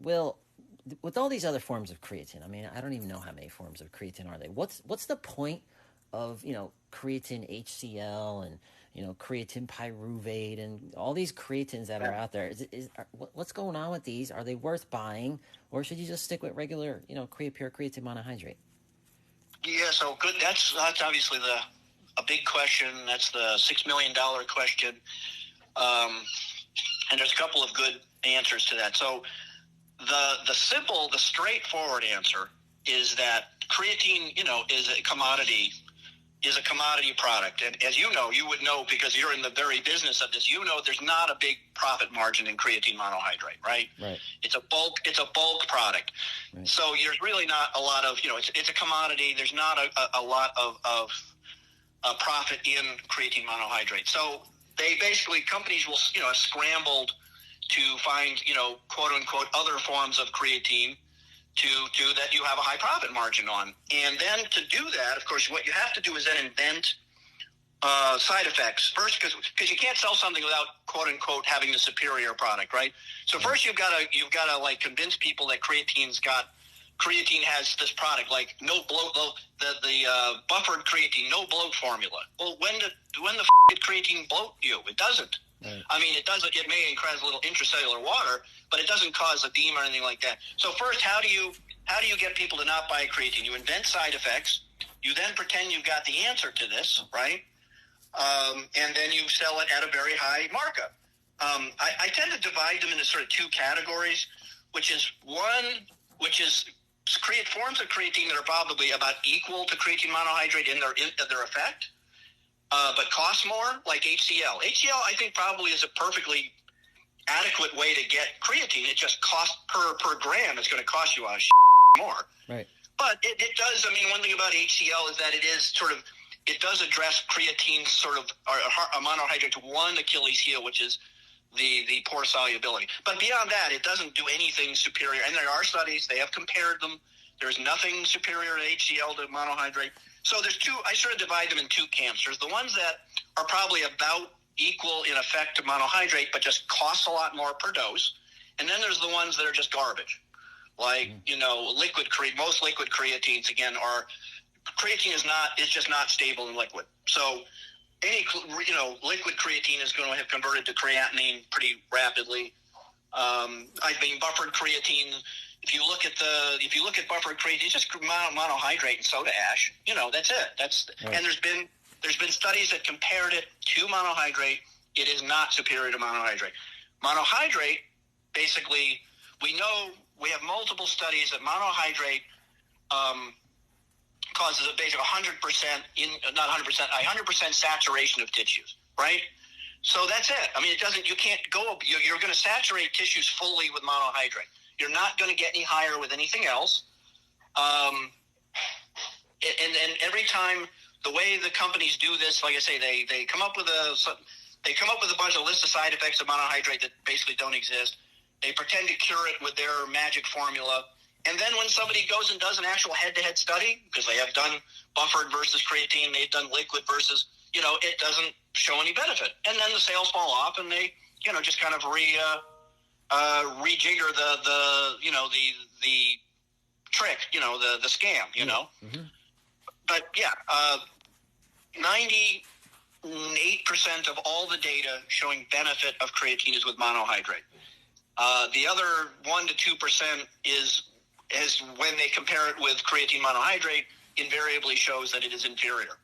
Will, with all these other forms of creatine, I mean, I don't even know how many forms of creatine are they. What's the point of creatine HCl and creatine pyruvate and all these creatines that are out there? What's going on with these? Are they worth buying, or should you just stick with regular pure creatine monohydrate? Yeah, so good. That's obviously a big question. That's the $6 million question. And there's a couple of good answers to that. So the straightforward answer is that creatine, is a commodity product. And as you know, you would know because you're in the very business of this, there's not a big profit margin in creatine monohydrate, right? Right. It's a bulk product. Right. So there's really not a lot of, it's a commodity. There's not a lot of profit in creatine monohydrate. So they basically, companies will, have scrambled to find, quote unquote, other forms of creatine to that you have a high profit margin on. And then to do that, of course, what you have to do is then invent side effects first, because you can't sell something without quote unquote having the superior product, right? So first you've got to like convince people that creatine has this product, like no bloat, the buffered creatine, no bloat formula. Well, when the did creatine bloat you? It doesn't. Right. I mean, it doesn't. It may cause a little intracellular water, but it doesn't cause edema or anything like that. So first, how do you get people to not buy creatine? You invent side effects. You then pretend you've got the answer to this, right? And then you sell it at a very high markup. I tend to divide them into sort of two categories, which is create forms of creatine that are probably about equal to creatine monohydrate in their effect, but cost more, like HCl. HCl, I think, probably is a perfectly adequate way to get creatine. It just costs per gram. It's going to cost you a more. Right. But it does. I mean, one thing about HCl is that it does address creatine's sort of a monohydrate to one Achilles heel, which is the poor solubility. But beyond that, it doesn't do anything superior. And there are studies, they have compared them. There's nothing superior to HCl to monohydrate. So there's two, I sort of divide them in two camps. There's the ones that are probably about equal in effect to monohydrate, but just cost a lot more per dose. And then there's the ones that are just garbage. Like, most liquid creatines, again, creatine is just not stable in liquid. So any, liquid creatine is going to have converted to creatinine pretty rapidly. Buffered creatine, if you look at buffered creatine, it's just monohydrate and soda ash. That's it. Right. And there's been studies that compared it to monohydrate. It is not superior to monohydrate. Monohydrate, basically, we have multiple studies that monohydrate causes a basic 100% saturation of tissues, right? So that's it. I mean, you can't go, you're going to saturate tissues fully with monohydrate. You're not going to get any higher with anything else. And every time, the way the companies do this, like I say, they come up with a bunch of list of side effects of monohydrate that basically don't exist. They pretend to cure it with their magic formula. And then when somebody goes and does an actual head-to-head study, because they have done buffered versus creatine, they've done liquid versus, it doesn't show any benefit. And then the sales fall off, and they, just kind of rejigger the trick, the scam, Mm-hmm. But yeah, 98% of all the data showing benefit of creatine is with monohydrate. The other 1% to 2% is when they compare it with creatine monohydrate, invariably shows that it is inferior.